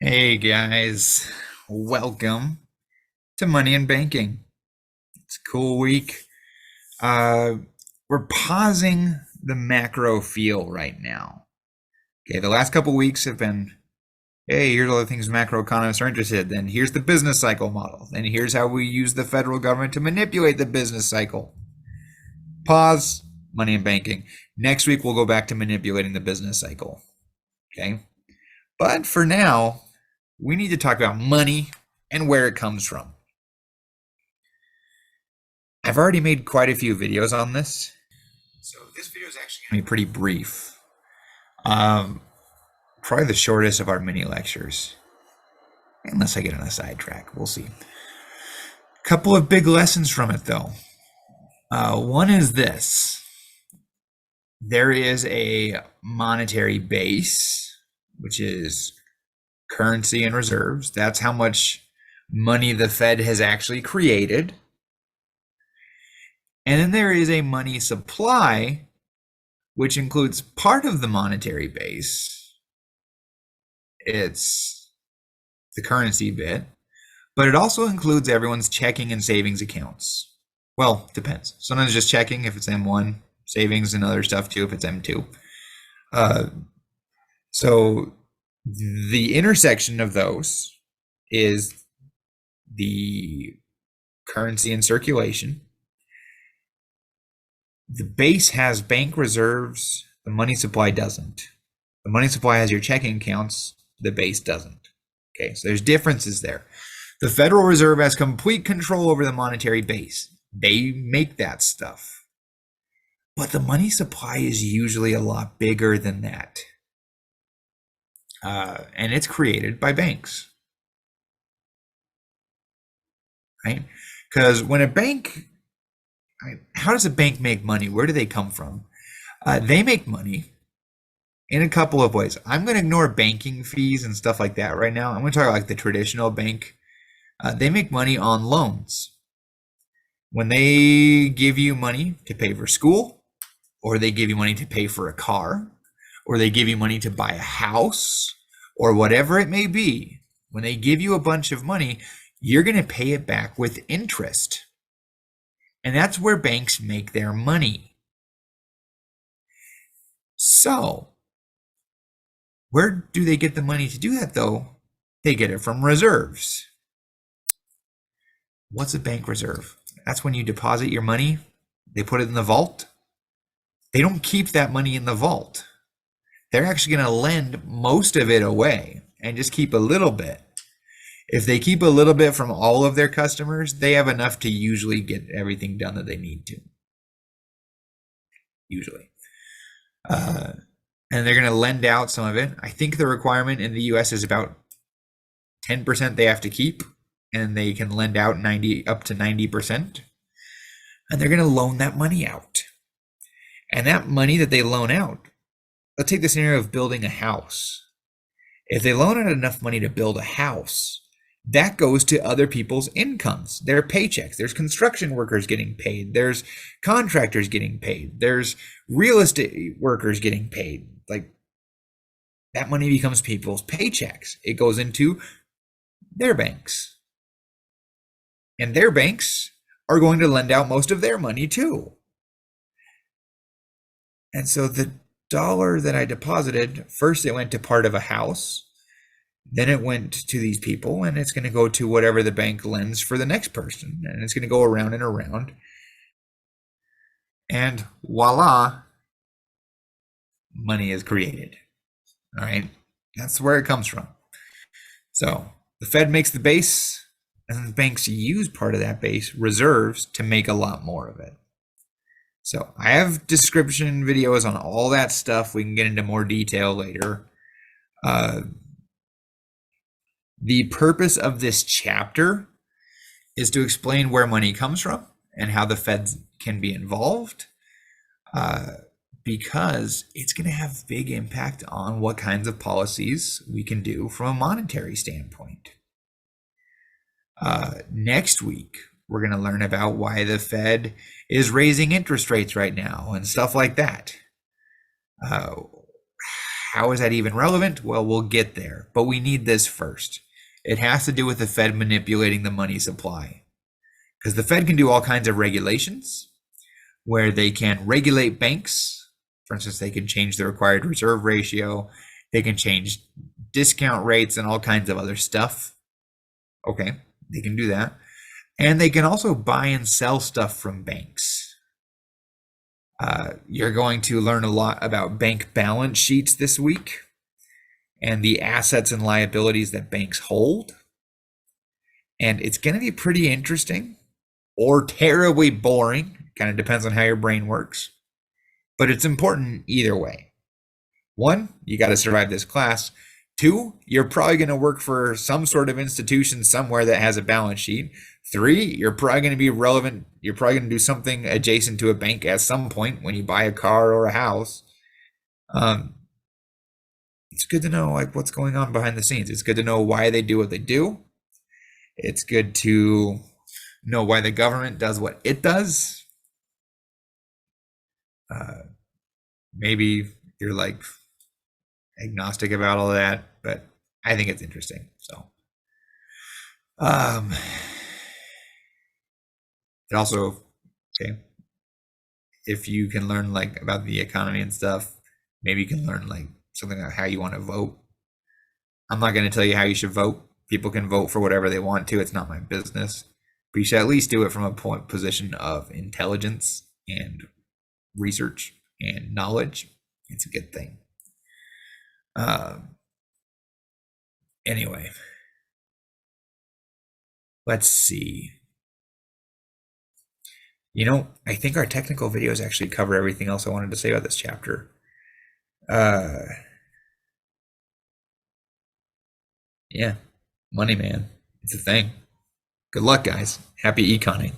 Hey guys, welcome to Money and Banking. It's a cool week. Uh, we're pausing the macro feel right now. Okay, the last couple weeks have been, hey, here's all the things macroeconomists are interested in. Then here's the business cycle model. Then here's how we use the federal government to manipulate the business cycle. Pause, Money and Banking. Next week we'll go back to manipulating the business cycle. Okay, but for now, we need to talk about money and where it comes from. I've already made quite a few videos on this, so this video is actually going to be pretty brief. Probably the shortest of our mini lectures, unless I get on a sidetrack. We'll see. A couple of big lessons from it, though. One is this: there is a monetary base, which is currency and reserves. That's how much money the Fed has actually created. And then there is a money supply, which includes part of the monetary base. It's the currency bit, but it also includes everyone's checking and savings accounts. Well, depends. Sometimes just checking if it's M1, savings and other stuff too if it's M2. So the intersection of those is the currency in circulation. The base has bank reserves, the money supply doesn't. The money supply has your checking accounts, the base doesn't. Okay, so there's differences there. The Federal Reserve has complete control over the monetary base. They make that stuff. But the money supply is usually a lot bigger than that. And it's created by banks. Right? Because when a bank, how does a bank make money? Where do they come from? They make money in a couple of ways. I'm going to ignore banking fees and stuff like that right now. I'm going to talk about like the traditional bank. They make money on loans. When they give you money to pay for school, or they give you money to pay for a car, or they give you money to buy a house, or whatever it may be, when they give you a bunch of money, you're going to pay it back with interest. And that's where banks make their money. So, where do they get the money to do that, though? They get it from reserves. What's a bank reserve? That's when you deposit your money, they put it in the vault. They don't keep that money in the vault. They're actually going to lend most of it away and just keep a little bit. If they keep a little bit from all of their customers, they have enough to usually get everything done that they need to. Usually. And they're going to lend out some of it. I think the requirement in the US is about 10% they have to keep, and they can lend out up to 90%. And they're going to loan that money out. And that money that they loan out, let's take the scenario of building a house. If they loan out enough money to build a house, that goes to other people's incomes, their paychecks. There's construction workers getting paid. There's contractors getting paid. There's real estate workers getting paid. Like, that money becomes people's paychecks. It goes into their banks. And their banks are going to lend out most of their money too. And so the dollar that I deposited, first it went to part of a house. Then it went to these people, and it's going to go to whatever the bank lends for the next person. And it's going to go around and around. And voila, money is created. All right. That's where it comes from. So the Fed makes the base, and the banks use part of that base, reserves, to make a lot more of it. So I have description videos on all that stuff. We can get into more detail later. The purpose of this chapter is to explain where money comes from and how the Fed can be involved, because it's going to have big impact on what kinds of policies we can do from a monetary standpoint. Next week, we're going to learn about why the Fed is raising interest rates right now and stuff like that. How is that even relevant? Well, we'll get there, but we need this first. It has to do with the Fed manipulating the money supply, because the Fed can do all kinds of regulations where they can regulate banks. For instance, they can change the required reserve ratio, they can change discount rates and all kinds of other stuff. Okay, they can do that. And they can also buy and sell stuff from banks. You're going to learn a lot about bank balance sheets this week and the assets and liabilities that banks hold. And it's going to be pretty interesting or terribly boring. Kind of depends on how your brain works. But it's important either way. One, you got to survive this class. Two, you're probably going to work for some sort of institution somewhere that has a balance sheet. Three, you're probably going to be relevant. You're probably going to do something adjacent to a bank at some point when you buy a car or a house. It's good to know like what's going on behind the scenes. It's good to know why they do what they do. It's good to know why the government does what it does. Maybe you're like agnostic about all that, but I think it's interesting. So, it also, okay, if you can learn like about the economy and stuff, maybe you can learn like something about how you want to vote. I'm not going to tell you how you should vote. People can vote for whatever they want to. It's not my business. But you should at least do it from a position of intelligence and research and knowledge. It's a good thing. Anyway, let's see. I think our technical videos actually cover everything else I wanted to say about this chapter. Yeah, money, man. It's a thing. Good luck, guys. Happy econing.